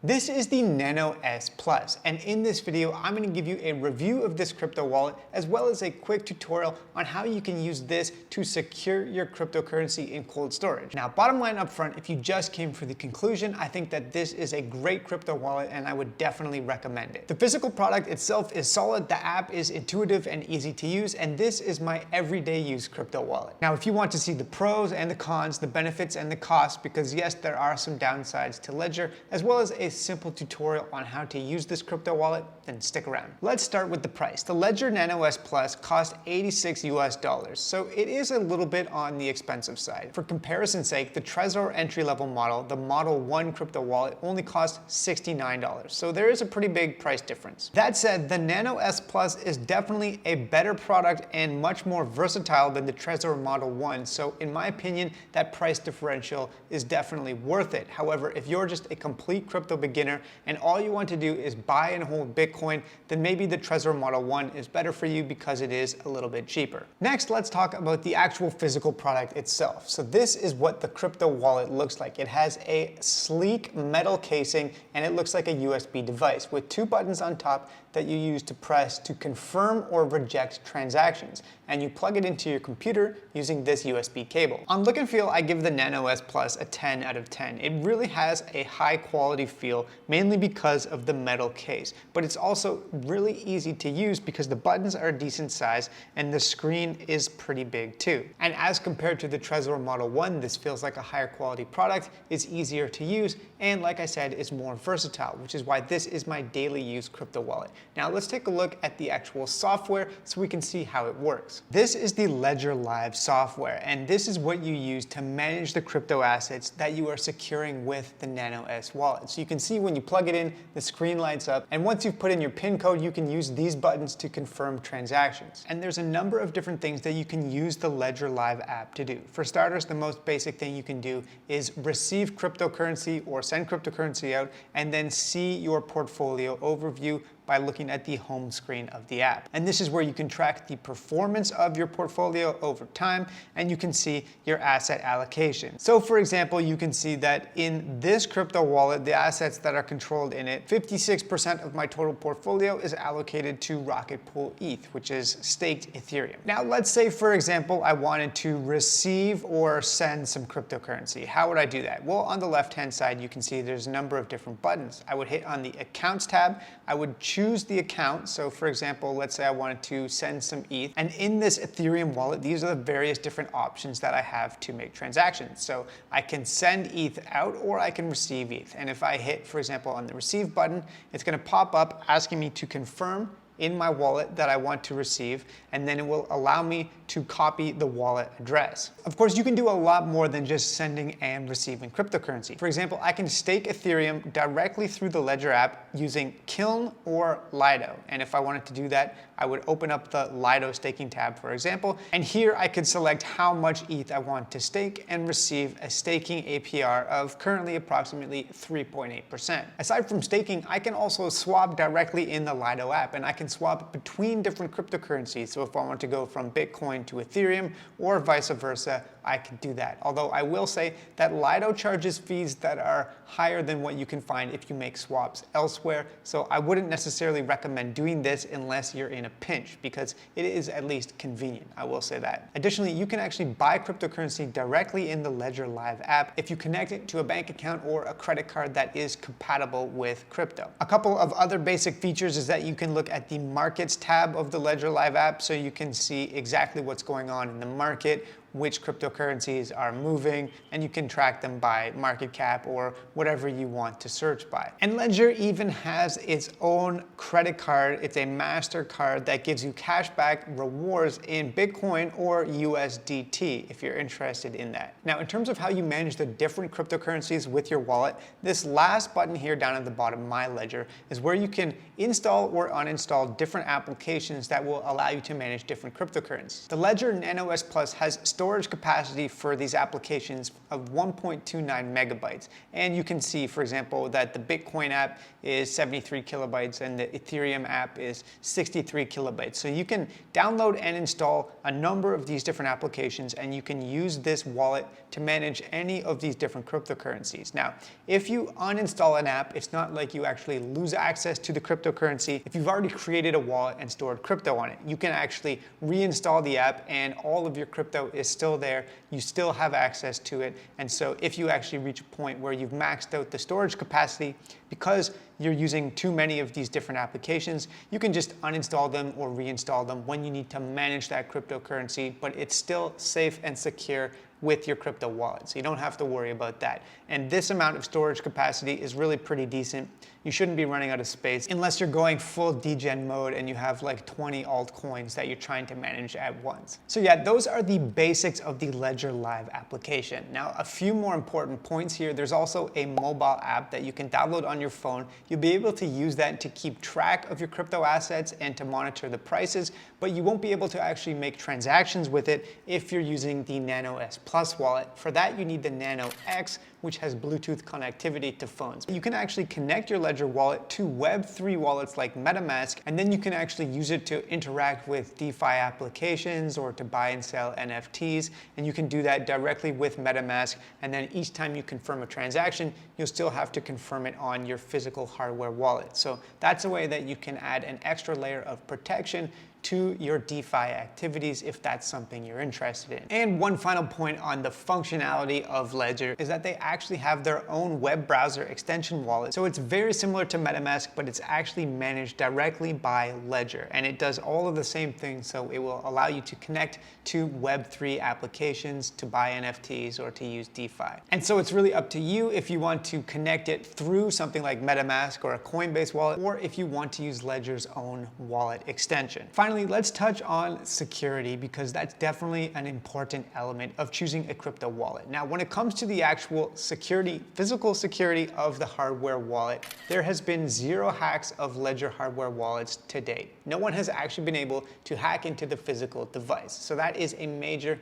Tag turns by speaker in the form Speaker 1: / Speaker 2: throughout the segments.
Speaker 1: This is the Nano S Plus, and in this video, I'm going to give you a review of this crypto wallet, as well as a quick tutorial on how you can use this to secure your cryptocurrency in cold storage. Now, bottom line up front, if you just came for the conclusion, I think that this is a great crypto wallet and I would definitely recommend it. The physical product itself is solid, the app is intuitive and easy to use, and this is my everyday use crypto wallet. Now, if you want to see the pros and the cons, the benefits and the costs, because yes, there are some downsides to Ledger, as well as a simple tutorial on how to use this crypto wallet, then stick around. Let's start with the price. The Ledger Nano S Plus cost $86, so it is a little bit on the expensive side. For comparison's sake, the Trezor entry-level model, the Model 1 crypto wallet, only cost $69, so there is a pretty big price difference. That said, the Nano S Plus is definitely a better product and much more versatile than the Trezor Model 1, so in my opinion, that price differential is definitely worth it. However, if you're just a complete crypto beginner and all you want to do is buy and hold Bitcoin, then maybe the Trezor Model 1 is better for you because it is a little bit cheaper. Next, let's talk about the actual physical product itself. So this is what the crypto wallet looks like. It has a sleek metal casing and it looks like a USB device with two buttons on top that you use to press to confirm or reject transactions, and you plug it into your computer using this USB cable. On look and feel, I give the Nano S Plus a 10 out of 10. It really has a high quality feel, mainly because of the metal case, but it's also really easy to use because the buttons are a decent size and the screen is pretty big too. And as compared to the Trezor Model 1, this feels like a higher quality product, it's easier to use, and like I said, it's more versatile, which is why this is my daily use crypto wallet. Now let's take a look at the actual software so we can see how it works. This is the Ledger Live software, and this is what you use to manage the crypto assets that you are securing with the Nano S wallet. So you can see when you plug it in, the screen lights up, and once you've put in your PIN code, you can use these buttons to confirm transactions. And there's a number of different things that you can use the Ledger Live app to do. For starters, the most basic thing you can do is receive cryptocurrency or send cryptocurrency out, and then see your portfolio overview by looking at the home screen of the app. And this is where you can track the performance of your portfolio over time, and you can see your asset allocation. So for example, you can see that in this crypto wallet, the assets that are controlled in it, 56% of my total portfolio is allocated to Rocket Pool ETH, which is staked Ethereum. Now let's say, for example, I wanted to receive or send some cryptocurrency. How would I do that? Well, on the left-hand side, you can see there's a number of different buttons. I would hit on the Accounts tab. I would choose the account. So for example, let's say I wanted to send some ETH, and in this Ethereum wallet, these are the various different options that I have to make transactions. So I can send ETH out or I can receive ETH. And if I hit, for example, on the receive button, it's going to pop up asking me to confirm in my wallet that I want to receive, and then it will allow me to copy the wallet address. Of course, you can do a lot more than just sending and receiving cryptocurrency. For example, I can stake Ethereum directly through the Ledger app using Kiln or Lido. And if I wanted to do that, I would open up the Lido staking tab, for example, and here I could select how much ETH I want to stake and receive a staking APR of currently approximately 3.8%. Aside from staking, I can also swap directly in the Lido app, and I can swap between different cryptocurrencies. So if I want to go from Bitcoin to Ethereum or vice versa, I can do that. Although I will say that Lido charges fees that are higher than what you can find if you make swaps elsewhere. So I wouldn't necessarily recommend doing this unless you're in a pinch, because it is at least convenient. I will say that. Additionally, you can actually buy cryptocurrency directly in the Ledger Live app if you connect it to a bank account or a credit card that is compatible with crypto. A couple of other basic features is that you can look at the Markets tab of the Ledger Live app, so you can see exactly what's going on in the market, which cryptocurrencies are moving, and you can track them by market cap or whatever you want to search by. And Ledger even has its own credit card. It's a MasterCard that gives you cashback rewards in Bitcoin or USDT if you're interested in that. Now, in terms of how you manage the different cryptocurrencies with your wallet, this last button here down at the bottom, My Ledger, is where you can install or uninstall different applications that will allow you to manage different cryptocurrencies. The Ledger Nano S Plus has storage storage capacity for these applications of 1.29 megabytes. And you can see, for example, that the Bitcoin app is 73 kilobytes and the Ethereum app is 63 kilobytes. So you can download and install a number of these different applications, and you can use this wallet to manage any of these different cryptocurrencies. Now, if you uninstall an app, it's not like you actually lose access to the cryptocurrency. If you've already created a wallet and stored crypto on it, you can actually reinstall the app and all of your crypto is still there. You still have access to it. And so if you actually reach a point where you've maxed out the storage capacity because you're using too many of these different applications, you can just uninstall them or reinstall them when you need to manage that cryptocurrency, but it's still safe and secure with your crypto wallet. So you don't have to worry about that. And this amount of storage capacity is really pretty decent. You shouldn't be running out of space unless you're going full degen mode and you have like 20 altcoins that you're trying to manage at once. So yeah, those are the basics of the Ledger Live application. Now, a few more important points here. There's also a mobile app that you can download on your phone. You'll be able to use that to keep track of your crypto assets and to monitor the prices, but you won't be able to actually make transactions with it if you're using the Nano S Plus wallet. For that, you need the Nano X, which has Bluetooth connectivity to phones. You can actually connect your Ledger wallet to Web3 wallets like MetaMask, and then you can actually use it to interact with DeFi applications or to buy and sell NFTs, and you can do that directly with MetaMask, and then each time you confirm a transaction, you'll still have to confirm it on your physical hardware wallet. So that's a way that you can add an extra layer of protection to your DeFi activities if that's something you're interested in. And one final point on the functionality of Ledger is that they actually have their own web browser extension wallet. So it's very similar to MetaMask, but it's actually managed directly by Ledger. And it does all of the same things, so it will allow you to connect to Web3 applications, to buy NFTs, or to use DeFi. And so it's really up to you if you want to connect it through something like MetaMask or a Coinbase wallet, or if you want to use Ledger's own wallet extension. Finally, let's touch on security, because that's definitely an important element of choosing a crypto wallet. Now, when it comes to the actual security, physical security of the hardware wallet, there has been 0 hacks of Ledger hardware wallets to date. No one has actually been able to hack into the physical device. So that is a major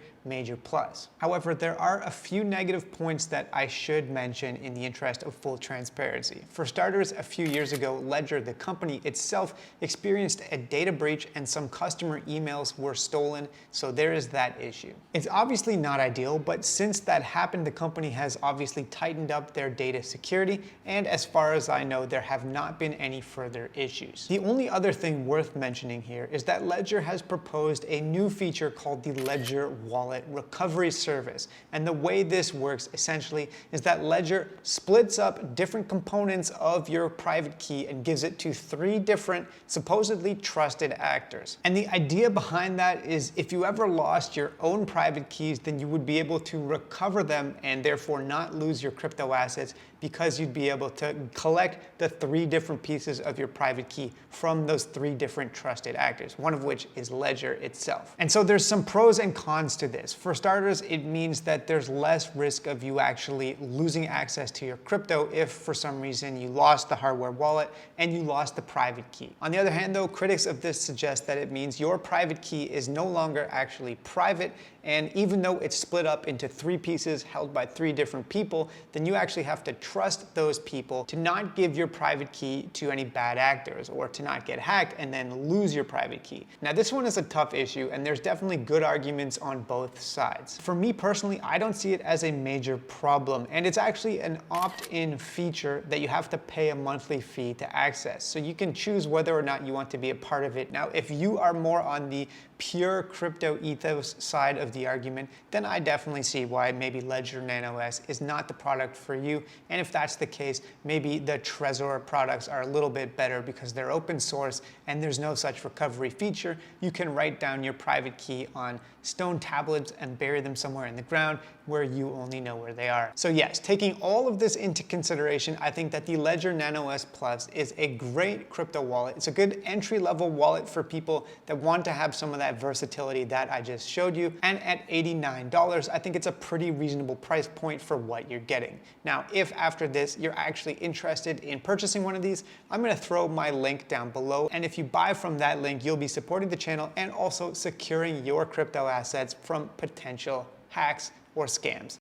Speaker 1: plus. However, there are a few negative points that I should mention in the interest of full transparency. For starters, a few years ago, Ledger, the company itself, experienced a data breach and some customer emails were stolen, so there is that issue. It's obviously not ideal, but since that happened, the company has obviously tightened up their data security, and as far as I know, there have not been any further issues. The only other thing worth mentioning here is that Ledger has proposed a new feature called the Ledger Wallet Recovery Service. And the way this works essentially is that Ledger splits up different components of your private key and gives it to 3 different supposedly trusted actors. And the idea behind that is if you ever lost your own private keys, then you would be able to recover them and therefore not lose your crypto assets, because you'd be able to collect the 3 different pieces of your private key from those 3 different trusted actors, one of which is Ledger itself. And so there's some pros and cons to this. For starters, it means that there's less risk of you actually losing access to your crypto if for some reason you lost the hardware wallet and you lost the private key. On the other hand though, critics of this suggest that it means your private key is no longer actually private, and even though it's split up into 3 pieces held by 3 different people, then you actually have to trust those people to not give your private key to any bad actors or to not get hacked and then lose your private key. Now, this one is a tough issue, and there's definitely good arguments on both sides. For me personally, I don't see it as a major problem, and it's actually an opt-in feature that you have to pay a monthly fee to access. So you can choose whether or not you want to be a part of it. Now, if you are more on the pure crypto ethos side of the argument, then I definitely see why maybe Ledger Nano S is not the product for you. And if that's the case, maybe the Trezor products are a little bit better because they're open source and there's no such recovery feature. You can write down your private key on stone tablets and bury them somewhere in the ground where you only know where they are. So yes, taking all of this into consideration, I think that the Ledger Nano S Plus is a great crypto wallet. It's a good entry-level wallet for people that want to have some of that versatility that I just showed you. And at $89, I think it's a pretty reasonable price point for what you're getting. Now, if after this you're actually interested in purchasing one of these, I'm gonna throw my link down below. And if you buy from that link, you'll be supporting the channel and also securing your crypto assets from potential hacks, or scams.